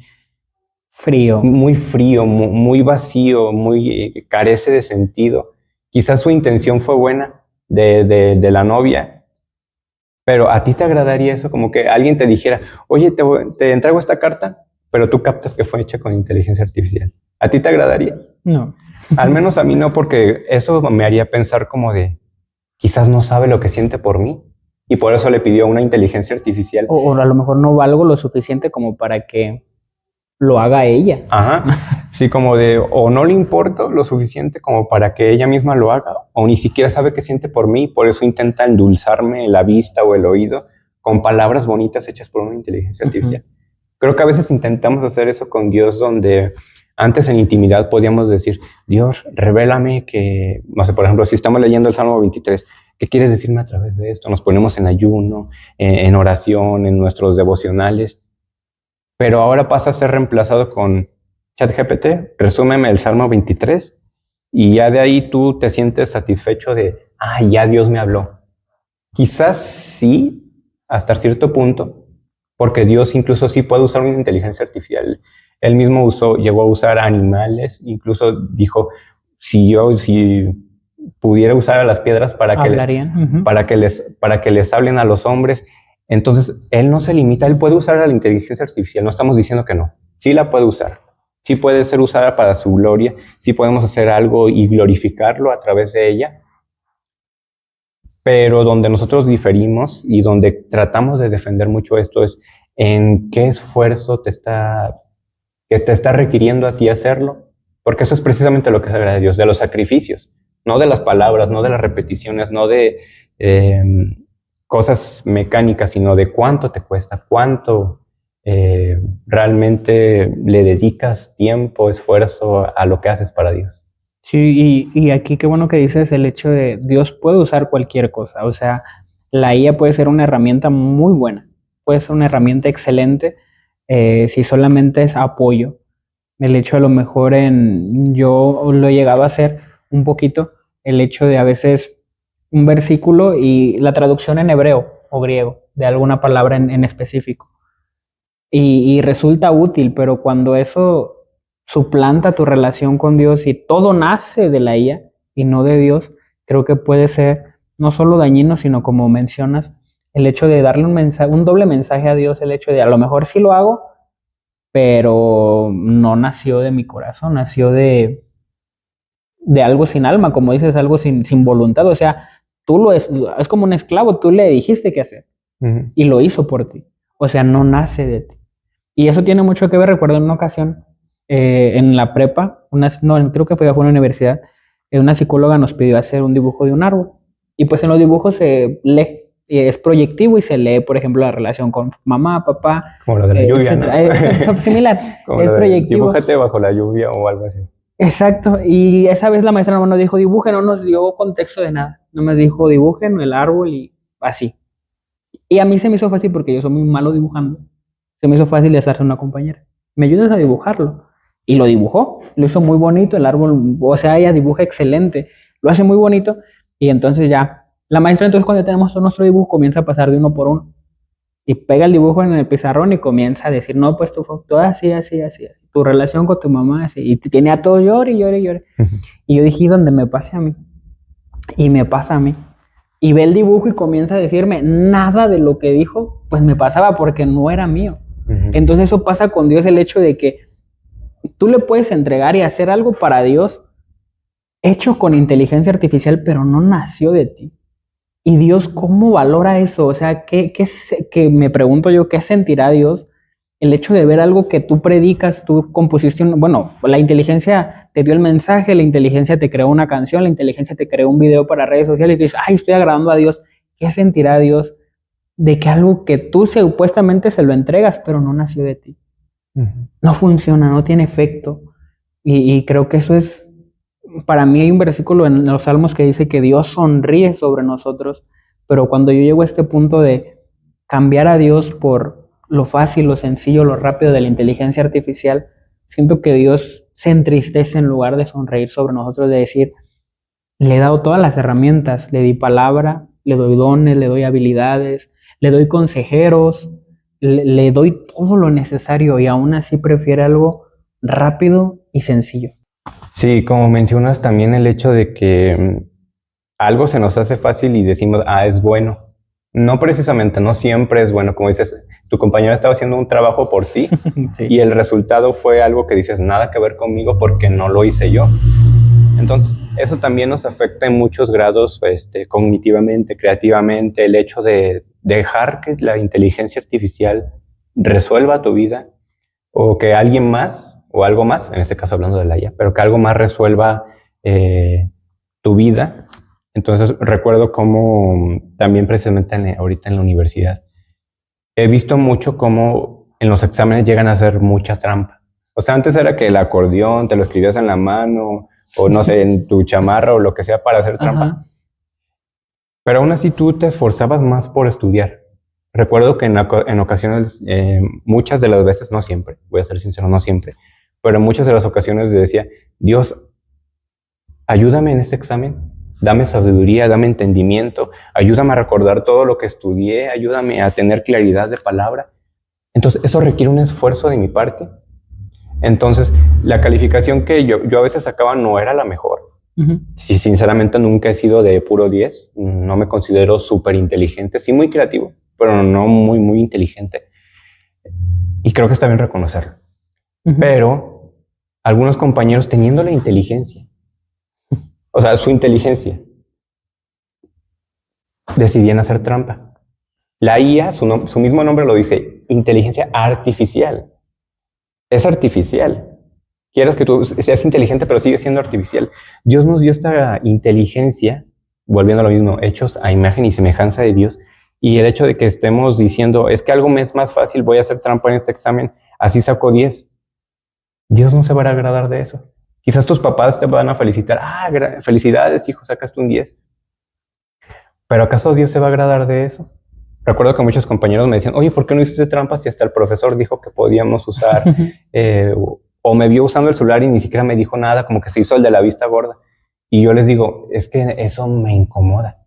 frío, muy vacío, carece de sentido. Quizás su intención fue buena de la novia, pero a ti te agradaría eso, como que alguien te dijera, oye, te entrego esta carta, pero tú captas que fue hecha con inteligencia artificial. ¿A ti te agradaría? No. Al menos a mí no, porque eso me haría pensar como de, quizás no sabe lo que siente por mí y por eso le pidió una inteligencia artificial. O a lo mejor no valgo lo suficiente como para que lo haga ella. Ajá, sí, como de, o no le importo lo suficiente como para que ella misma lo haga, o ni siquiera sabe qué siente por mí, por eso intenta endulzarme la vista o el oído con palabras bonitas hechas por una inteligencia artificial. Creo que a veces intentamos hacer eso con Dios, donde antes en intimidad podíamos decir, Dios, revélame que, no sé, por ejemplo, si estamos leyendo el Salmo 23, ¿qué quieres decirme a través de esto? Nos ponemos en ayuno, en oración, en nuestros devocionales. Pero ahora pasa a ser reemplazado con ChatGPT, resúmeme el Salmo 23, y ya de ahí tú te sientes satisfecho de, ya Dios me habló. Quizás sí, hasta cierto punto, porque Dios incluso sí puede usar una inteligencia artificial. Él mismo llegó a usar animales, incluso dijo, si pudiera usar a las piedras para que les hablen a los hombres. Entonces, Él no se limita, Él puede usar a la inteligencia artificial, no estamos diciendo que no, sí la puede usar, sí puede ser usada para su gloria, sí podemos hacer algo y glorificarlo a través de ella, pero donde nosotros diferimos y donde tratamos de defender mucho esto es en qué esfuerzo te está que te está requiriendo a ti hacerlo, porque eso es precisamente lo que se agrada a Dios, de los sacrificios, no de las palabras, no de las repeticiones, no de cosas mecánicas, sino de cuánto te cuesta, cuánto realmente le dedicas tiempo, esfuerzo a lo que haces para Dios. Sí, y aquí qué bueno que dices el hecho de Dios puede usar cualquier cosa, o sea, la IA puede ser una herramienta muy buena, puede ser una herramienta excelente si solamente es apoyo. El hecho a lo mejor yo lo he llegado a hacer un poquito, el hecho de a veces un versículo y la traducción en hebreo o griego de alguna palabra en específico. Y resulta útil, pero cuando eso suplanta tu relación con Dios y todo nace de la IA y no de Dios, creo que puede ser no solo dañino, sino como mencionas, el hecho de darle un mensaje, un doble mensaje a Dios, el hecho de a lo mejor sí lo hago, pero no nació de mi corazón, nació de algo sin alma, como dices, algo sin voluntad. O sea, es como un esclavo, tú le dijiste qué hacer y lo hizo por ti. O sea, no nace de ti. Y eso tiene mucho que ver, recuerdo en una ocasión, en la prepa, creo que fue una universidad, una psicóloga nos pidió hacer un dibujo de un árbol. Y pues en los dibujos se lee, es proyectivo y se lee, por ejemplo, la relación con mamá, papá, como lo de la lluvia, ¿no? Es similar, como es proyectivo. Dibújate bajo la lluvia o algo así. Exacto, y esa vez la maestra no nos dijo dibujen, no nos dio contexto de nada, no nos dijo dibujen el árbol y así. Y a mí se me hizo fácil porque yo soy muy malo dibujando, se me hizo fácil hacerse una compañera. ¿Me ayudas a dibujarlo? Y lo dibujó, lo hizo muy bonito el árbol, o sea, ella dibuja excelente, lo hace muy bonito y entonces ya, la maestra entonces cuando tenemos todo nuestro dibujo comienza a pasar de uno por uno y pega el dibujo en el pizarrón y comienza a decir, no, pues tú así, así, así, así, tu relación con tu mamá así, y tiene a todo llore, llore, llore. Y yo dije, ¿dónde me pase a mí? Y me pasa a mí. Y ve el dibujo y comienza a decirme, nada de lo que dijo, pues me pasaba porque no era mío. Entonces eso pasa con Dios, el hecho de que tú le puedes entregar y hacer algo para Dios hecho con inteligencia artificial, pero no nació de ti. Y Dios, ¿cómo valora eso? O sea, ¿qué me pregunto yo, qué sentirá Dios el hecho de ver algo que tú predicas, tú compusiste, bueno, la inteligencia te dio el mensaje, la inteligencia te creó una canción, la inteligencia te creó un video para redes sociales y tú dices, ay, estoy agradando a Dios. ¿Qué sentirá Dios de que algo que tú supuestamente se lo entregas, pero no nació de ti? No funciona, no tiene efecto. Y creo que eso es, para mí hay un versículo en los Salmos que dice que Dios sonríe sobre nosotros, pero cuando yo llego a este punto de cambiar a Dios por lo fácil, lo sencillo, lo rápido de la inteligencia artificial, siento que Dios se entristece en lugar de sonreír sobre nosotros, de decir, le he dado todas las herramientas, le di palabra, le doy dones, le doy habilidades, le doy consejeros, le doy todo lo necesario y aún así prefiere algo rápido y sencillo. Sí, como mencionas también el hecho de que algo se nos hace fácil y decimos, es bueno. No precisamente, no siempre es bueno. Como dices, tu compañero estaba haciendo un trabajo por ti sí. Y el resultado fue algo que dices, nada que ver conmigo porque no lo hice yo. Entonces, eso también nos afecta en muchos grados cognitivamente, creativamente, el hecho de dejar que la inteligencia artificial resuelva tu vida o que alguien más o algo más, en este caso hablando de la IA, pero que algo más resuelva tu vida. Entonces recuerdo cómo también precisamente ahorita en la universidad he visto mucho cómo en los exámenes llegan a hacer mucha trampa. O sea, antes era que el acordeón te lo escribías en la mano o no sé, en tu chamarra o lo que sea para hacer trampa. Ajá. Pero aún así tú te esforzabas más por estudiar. Recuerdo que en ocasiones, muchas de las veces, no siempre, voy a ser sincero, no siempre, pero en muchas de las ocasiones decía, Dios, ayúdame en este examen, dame sabiduría, dame entendimiento, ayúdame a recordar todo lo que estudié, ayúdame a tener claridad de palabra. Entonces, eso requiere un esfuerzo de mi parte. Entonces, la calificación que yo a veces sacaba no era la mejor. Sí, sinceramente nunca he sido de puro 10, no me considero súper inteligente, sí muy creativo, pero no muy, muy inteligente. Y creo que está bien reconocerlo. Pero algunos compañeros teniendo la inteligencia, o sea, su inteligencia, decidían hacer trampa. La IA, su mismo nombre lo dice, inteligencia artificial. es artificial. Quieres que tú seas inteligente, pero sigue siendo artificial. Dios nos dio esta inteligencia, volviendo a lo mismo, hechos a imagen y semejanza de Dios, y el hecho de que estemos diciendo, es que algo me es más fácil, voy a hacer trampa en este examen, así saco 10. Dios no se va a agradar de eso. Quizás tus papás te van a felicitar, felicidades, hijo, sacaste un 10. ¿Pero acaso Dios se va a agradar de eso? Recuerdo que muchos compañeros me decían, oye, ¿por qué no hiciste trampas si hasta el profesor dijo que podíamos usar, o me vio usando el celular y ni siquiera me dijo nada, como que se hizo el de la vista gorda? Y yo les digo, es que eso me incomoda.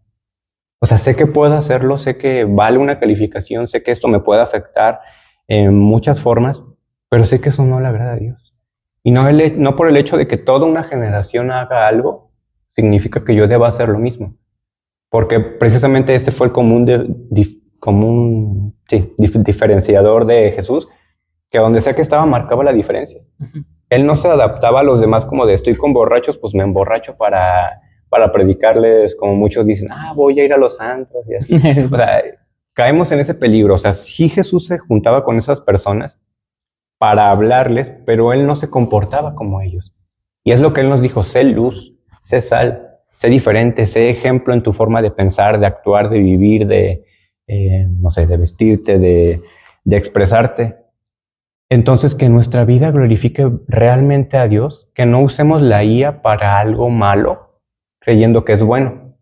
O sea, sé que puedo hacerlo, sé que vale una calificación, sé que esto me puede afectar en muchas formas, pero sé que eso no le agrada a Dios. Y no por el hecho de que toda una generación haga algo, significa que yo deba hacer lo mismo. Porque precisamente ese fue el diferenciador de Jesús, que donde sea que estaba marcaba la diferencia. Él no se adaptaba a los demás como de estoy con borrachos, pues me emborracho para predicarles, como muchos dicen, voy a ir a los antros y así. O sea, caemos en ese peligro. O sea, sí Jesús se juntaba con esas personas para hablarles, pero él no se comportaba como ellos. Y es lo que él nos dijo, sé luz, sé sal, sé diferente, sé ejemplo en tu forma de pensar, de actuar, de vivir, de vestirte, de expresarte. Entonces, que nuestra vida glorifique realmente a Dios, que no usemos la IA para algo malo, creyendo que es bueno.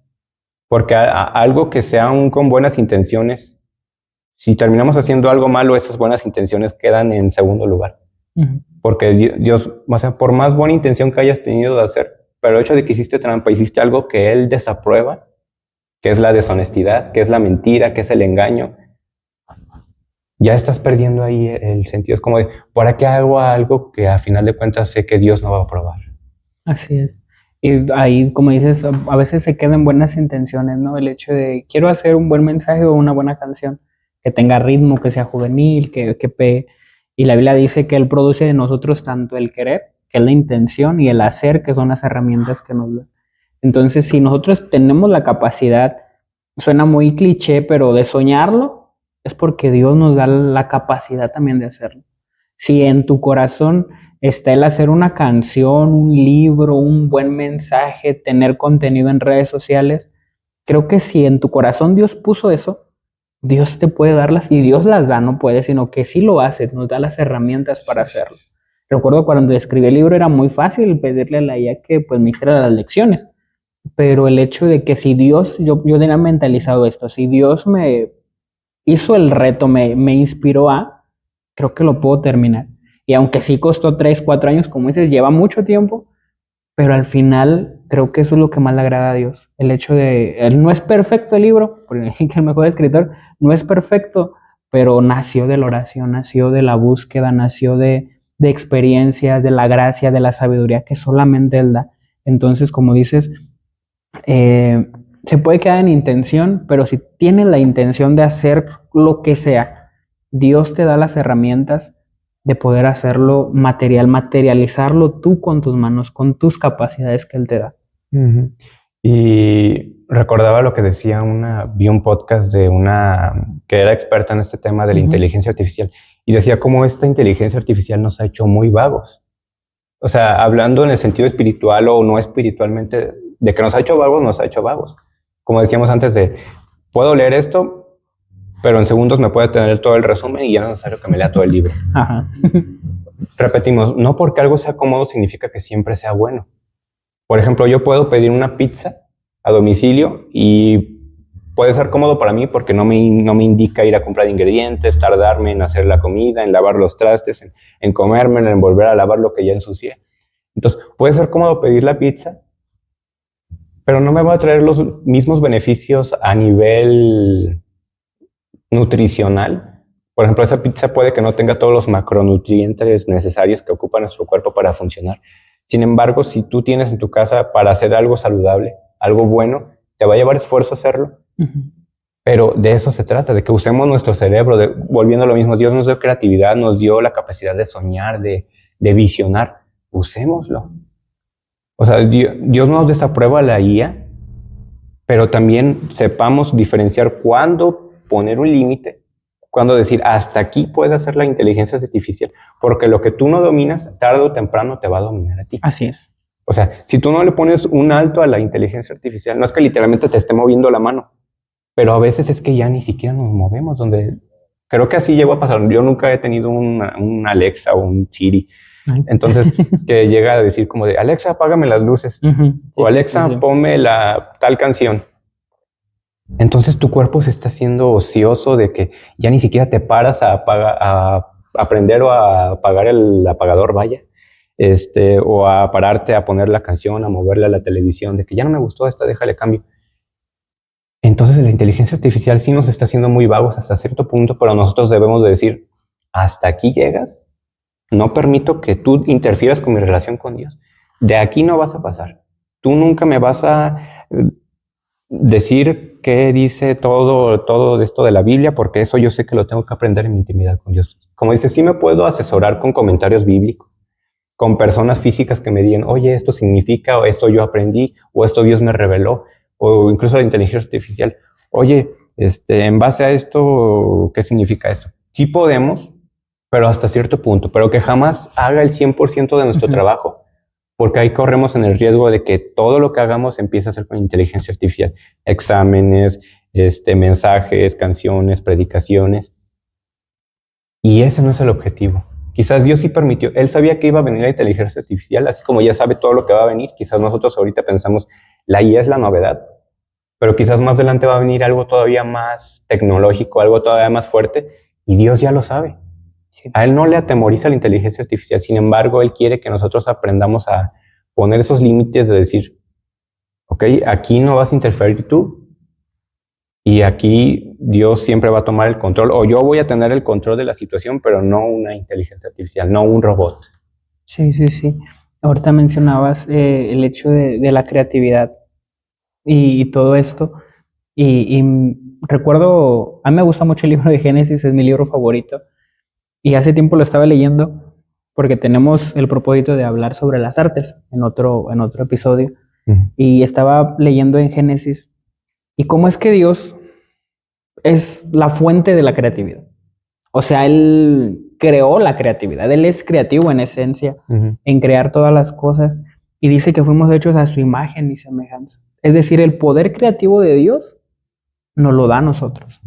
Porque algo que sea aún con buenas intenciones, si terminamos haciendo algo malo, esas buenas intenciones quedan en segundo lugar. Porque Dios, o sea, por más buena intención que hayas tenido de hacer, pero el hecho de que hiciste trampa, hiciste algo que Él desaprueba, que es la deshonestidad, que es la mentira, que es el engaño, ya estás perdiendo ahí el sentido. Es como de, ¿para qué hago algo que a final de cuentas sé que Dios no va a aprobar? Así es. Y ahí, como dices, a veces se quedan buenas intenciones, ¿no? El hecho de, quiero hacer un buen mensaje o una buena canción, que tenga ritmo, que sea juvenil, que pegue. Y la Biblia dice que Él produce de nosotros tanto el querer, que es la intención, y el hacer, que son las herramientas que nos dan. Entonces, si nosotros tenemos la capacidad, suena muy cliché, pero de soñarlo, es porque Dios nos da la capacidad también de hacerlo. Si en tu corazón está el hacer una canción, un libro, un buen mensaje, tener contenido en redes sociales, creo que si en tu corazón Dios puso eso, Dios te puede darlas, y Dios las da, no puede, sino que sí lo hace, nos da las herramientas para hacerlo. Recuerdo cuando escribí el libro era muy fácil pedirle a la IA que pues me hiciera las lecciones, pero el hecho de que si Dios, yo tenía mentalizado esto, si Dios me hizo el reto, me inspiró creo que lo puedo terminar. Y aunque sí costó 3, 4 años, como dices, lleva mucho tiempo, pero al final creo que eso es lo que más le agrada a Dios. El hecho de, él no es perfecto el libro, porque el mejor escritor no es perfecto, pero nació de la oración, nació de la búsqueda, nació de experiencias, de la gracia, de la sabiduría que solamente Él da. Entonces, como dices, se puede quedar en intención, pero si tienes la intención de hacer lo que sea, Dios te da las herramientas de poder hacerlo materializarlo tú con tus manos, con tus capacidades que Él te da. Y recordaba lo que decía vi un podcast de una que era experta en este tema de la inteligencia artificial, y decía cómo esta inteligencia artificial nos ha hecho muy vagos. O sea, hablando en el sentido espiritual o no espiritualmente, de que nos ha hecho vagos. Como decíamos antes puedo leer esto, pero en segundos me puede tener todo el resumen y ya no es necesario que me lea todo el libro. Repetimos, no porque algo sea cómodo significa que siempre sea bueno. Por ejemplo, yo puedo pedir una pizza a domicilio y puede ser cómodo para mí porque no me indica ir a comprar ingredientes, tardarme en hacer la comida, en lavar los trastes, en comérmela, en volver a lavar lo que ya ensucié. Entonces, puede ser cómodo pedir la pizza, pero no me va a traer los mismos beneficios a nivel nutricional. Por ejemplo, esa pizza puede que no tenga todos los macronutrientes necesarios que ocupa nuestro cuerpo para funcionar. Sin embargo, si tú tienes en tu casa para hacer algo saludable, algo bueno, te va a llevar esfuerzo hacerlo. Pero de eso se trata, de que usemos nuestro cerebro, volviendo a lo mismo. Dios nos dio creatividad, nos dio la capacidad de soñar, de visionar. Usémoslo. O sea, Dios nos desaprueba la IA, pero también sepamos diferenciar cuándo poner un límite cuándo decir hasta aquí puede hacer la inteligencia artificial, porque lo que tú no dominas, tarde o temprano te va a dominar a ti. Así es. O sea, si tú no le pones un alto a la inteligencia artificial, no es que literalmente te esté moviendo la mano, pero a veces es que ya ni siquiera nos movemos, donde creo que así llegó a pasar. Yo nunca he tenido un Alexa o un Siri. Entonces, que llega a decir como de, Alexa, apágame las luces. O Alexa, ponme la tal canción. Entonces tu cuerpo se está haciendo ocioso de que ya ni siquiera te paras a aprender o a apagar el apagador, vaya. O a pararte a poner la canción, a moverle a la televisión, de que ya no me gustó esta, déjale cambio. Entonces la inteligencia artificial sí nos está haciendo muy vagos hasta cierto punto, pero nosotros debemos de decir, hasta aquí llegas, no permito que tú interfieras con mi relación con Dios. De aquí no vas a pasar. Tú nunca me vas a decir qué dice todo esto de la Biblia, porque eso yo sé que lo tengo que aprender en mi intimidad con Dios. Como dice, sí me puedo asesorar con comentarios bíblicos, con personas físicas que me digan, oye, esto significa, o esto yo aprendí, o esto Dios me reveló, o incluso la inteligencia artificial. Oye, en base a esto, ¿qué significa esto? Sí podemos, pero hasta cierto punto, pero que jamás haga el 100% de nuestro trabajo, porque ahí corremos en el riesgo de que todo lo que hagamos empiece a ser con inteligencia artificial. Exámenes, mensajes, canciones, predicaciones. Y ese no es el objetivo. Quizás Dios sí permitió, Él sabía que iba a venir la inteligencia artificial, así como ya sabe todo lo que va a venir. Quizás nosotros ahorita pensamos, la IA es la novedad, pero quizás más adelante va a venir algo todavía más tecnológico, algo todavía más fuerte, y Dios ya lo sabe. A Él no le atemoriza la inteligencia artificial, sin embargo, Él quiere que nosotros aprendamos a poner esos límites de decir, ok, aquí no vas a interferir tú, y aquí Dios siempre va a tomar el control, o yo voy a tener el control de la situación, pero no una inteligencia artificial, no un robot. Sí. Ahorita mencionabas el hecho de la creatividad y todo esto, y recuerdo, a mí me gusta mucho el libro de Génesis, es mi libro favorito, y hace tiempo lo estaba leyendo porque tenemos el propósito de hablar sobre las artes en otro episodio, y estaba leyendo en Génesis y cómo es que Dios es la fuente de la creatividad. O sea, Él creó la creatividad, Él es creativo en esencia, en crear todas las cosas, y dice que fuimos hechos a su imagen y semejanza. Es decir, el poder creativo de Dios nos lo da a nosotros.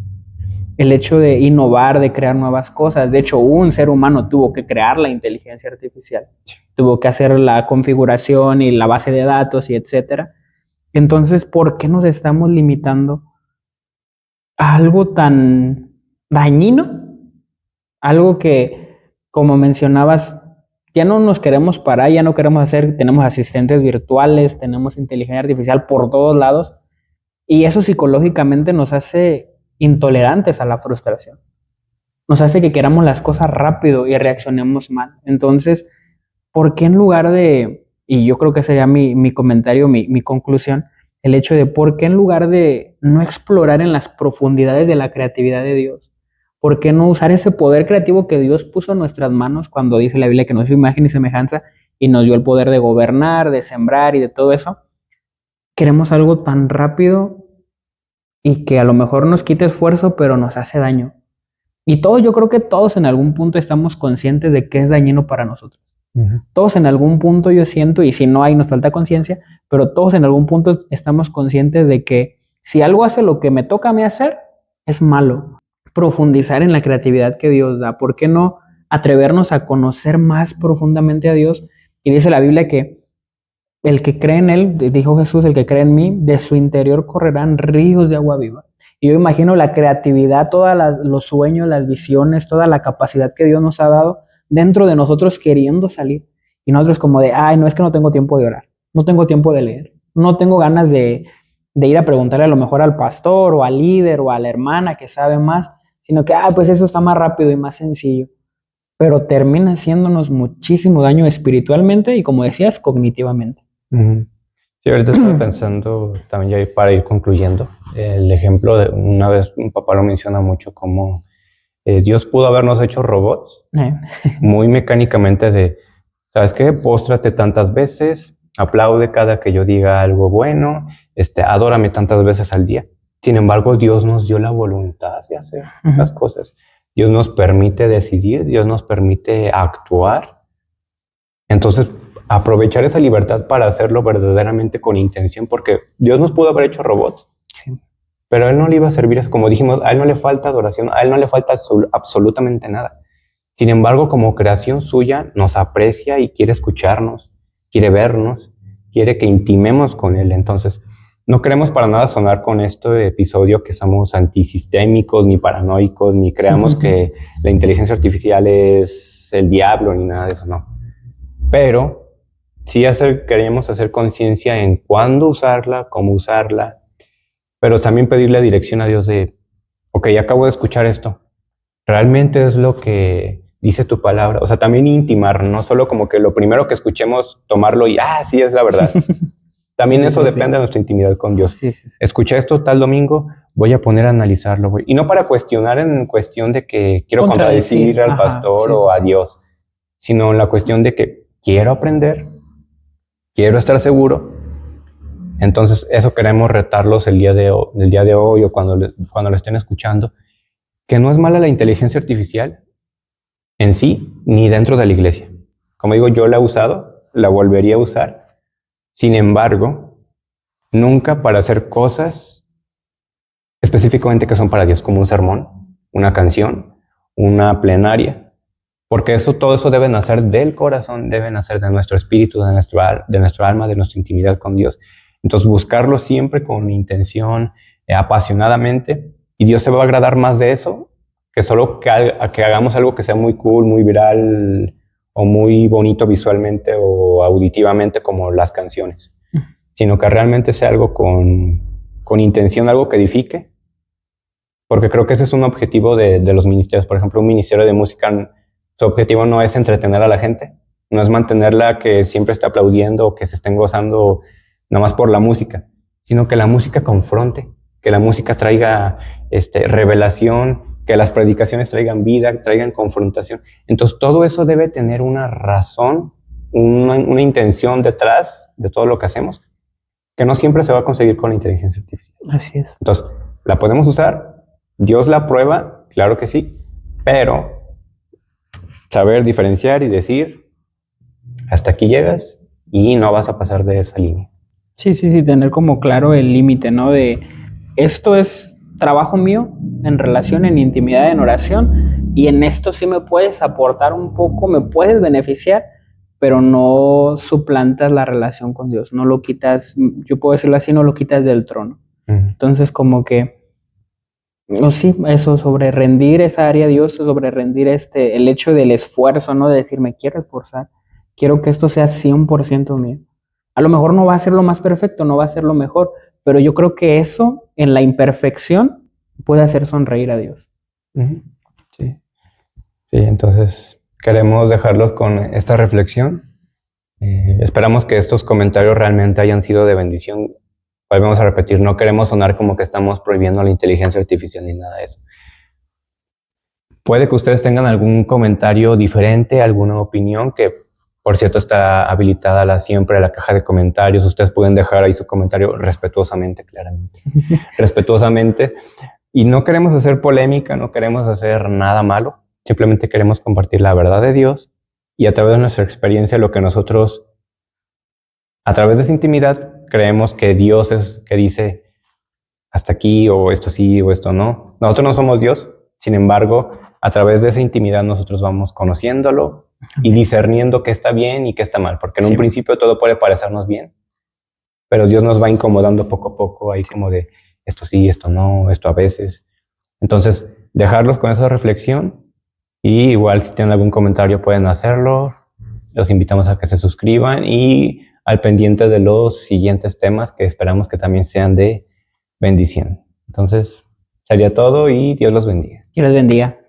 El hecho de innovar, de crear nuevas cosas. De hecho, un ser humano tuvo que crear la inteligencia artificial. Tuvo que hacer la configuración y la base de datos y etcétera. Entonces, ¿por qué nos estamos limitando a algo tan dañino? Algo que, como mencionabas, ya no nos queremos parar, ya no queremos hacer, tenemos asistentes virtuales, tenemos inteligencia artificial por todos lados, y eso psicológicamente nos hace intolerantes a la frustración. Nos hace que queramos las cosas rápido y reaccionemos mal. Entonces, ¿por qué en lugar de, y yo creo que sería mi comentario, mi conclusión, el hecho de por qué en lugar de no explorar en las profundidades de la creatividad de Dios, por qué no usar ese poder creativo que Dios puso en nuestras manos cuando dice la Biblia que nos dio imagen y semejanza y nos dio el poder de gobernar, de sembrar y de todo eso? Queremos algo tan rápido y que a lo mejor nos quite esfuerzo, pero nos hace daño. Y todos, yo creo que todos en algún punto estamos conscientes de que es dañino para nosotros. Todos en algún punto yo siento, y si no hay, nos falta conciencia, pero todos en algún punto estamos conscientes de que si algo hace lo que me toca a mí hacer, es malo. Profundizar en la creatividad que Dios da. ¿Por qué no atrevernos a conocer más profundamente a Dios? Y dice la Biblia que el que cree en Él, dijo Jesús, el que cree en mí, de su interior correrán ríos de agua viva. Y yo imagino la creatividad, todos los sueños, las visiones, toda la capacidad que Dios nos ha dado dentro de nosotros queriendo salir. Y nosotros como de, ay, no, es que no tengo tiempo de orar, no tengo tiempo de leer, no tengo ganas de ir a preguntarle a lo mejor al pastor o al líder o a la hermana que sabe más, sino que, pues eso está más rápido y más sencillo. Pero termina haciéndonos muchísimo daño espiritualmente y, como decías, cognitivamente. Sí, ahorita estoy pensando también ya para ir concluyendo el ejemplo de una vez un papá lo menciona mucho como Dios pudo habernos hecho robots muy mecánicamente de, ¿sabes qué? Póstrate tantas veces, aplaude cada que yo diga algo bueno, adórame tantas veces al día. Sin embargo, Dios nos dio la voluntad de hacer las cosas. Dios nos permite decidir, Dios nos permite actuar. Entonces, aprovechar esa libertad para hacerlo verdaderamente con intención, porque Dios nos pudo haber hecho robots, Sí. pero a Él no le iba a servir eso. Como dijimos, a Él no le falta adoración, a Él no le falta absolutamente nada. Sin embargo, como creación suya, nos aprecia y quiere escucharnos, quiere vernos, quiere que intimemos con Él. Entonces, no queremos para nada sonar con este episodio que somos antisistémicos, ni paranoicos, ni creamos que la inteligencia artificial es el diablo, ni nada de eso, no. Pero sí queremos hacer conciencia en cuándo usarla, cómo usarla, pero también pedirle dirección a Dios de, ok, acabo de escuchar esto, ¿realmente es lo que dice tu palabra? O sea, también intimar, no solo como que lo primero que escuchemos, tomarlo y, sí, es la verdad. También Sí, eso sí, depende de nuestra intimidad con Dios. Sí. Escuché esto tal domingo, voy a poner a analizarlo, güey. Y no para cuestionar en cuestión de que quiero contradecir al pastor o a Dios, sino en la cuestión de que quiero aprender, quiero estar seguro. Entonces, eso queremos retarlos el día de hoy o cuando lo estén escuchando, que no es mala la inteligencia artificial en sí, ni dentro de la iglesia. Como digo, yo la he usado, la volvería a usar. Sin embargo, nunca para hacer cosas específicamente que son para Dios, como un sermón, una canción, una plenaria, porque todo eso debe nacer del corazón, debe nacer de nuestro espíritu, de nuestro alma, de nuestra intimidad con Dios. Entonces, buscarlo siempre con intención, apasionadamente, y Dios se va a agradar más de eso que solo que hagamos algo que sea muy cool, muy viral o muy bonito visualmente o auditivamente como las canciones, sino que realmente sea algo con intención, algo que edifique, porque creo que ese es un objetivo de los ministerios. Por ejemplo, un ministerio de música, su objetivo no es entretener a la gente, no es mantenerla que siempre esté aplaudiendo o que se estén gozando nada más por la música, sino que la música confronte, que la música traiga revelación, que las predicaciones traigan vida, traigan confrontación. Entonces todo eso debe tener una razón, una intención detrás de todo lo que hacemos, que no siempre se va a conseguir con la inteligencia artificial. Así es. Entonces, ¿la podemos usar? ¿Dios la aprueba? Claro que sí, pero saber diferenciar y decir, hasta aquí llegas y no vas a pasar de esa línea. Sí, tener como claro el límite, ¿no? De esto es trabajo mío en relación, en intimidad, en oración, y en esto sí me puedes aportar un poco, me puedes beneficiar, pero no suplantas la relación con Dios, no lo quitas, yo puedo decirlo así, no lo quitas del trono. Entonces como que, no, sí, eso, sobre rendir esa área a Dios, sobre rendir el hecho del esfuerzo, ¿no? De decir, me quiero esforzar, quiero que esto sea 100% mío. A lo mejor no va a ser lo más perfecto, no va a ser lo mejor, pero yo creo que eso, en la imperfección, puede hacer sonreír a Dios. Sí, entonces queremos dejarlos con esta reflexión. Esperamos que estos comentarios realmente hayan sido de bendición. Volvemos a repetir, no queremos sonar como que estamos prohibiendo la inteligencia artificial ni nada de eso. Puede que ustedes tengan algún comentario diferente, alguna opinión que, por cierto, está habilitada siempre la caja de comentarios. Ustedes pueden dejar ahí su comentario respetuosamente, claramente. Respetuosamente. Y no queremos hacer polémica, no queremos hacer nada malo. Simplemente queremos compartir la verdad de Dios y a través de nuestra experiencia lo que nosotros, a través de esa intimidad, creemos que Dios es que dice hasta aquí o esto sí o esto no. Nosotros no somos Dios, sin embargo, a través de esa intimidad nosotros vamos conociéndolo y discerniendo qué está bien y qué está mal, porque en un principio todo puede parecernos bien, pero Dios nos va incomodando poco a poco, ahí como de esto sí, esto no, esto a veces. Entonces, dejarlos con esa reflexión y igual si tienen algún comentario pueden hacerlo. Los invitamos a que se suscriban y al pendiente de los siguientes temas que esperamos que también sean de bendición. Entonces, sería todo y Dios los bendiga. Dios les bendiga.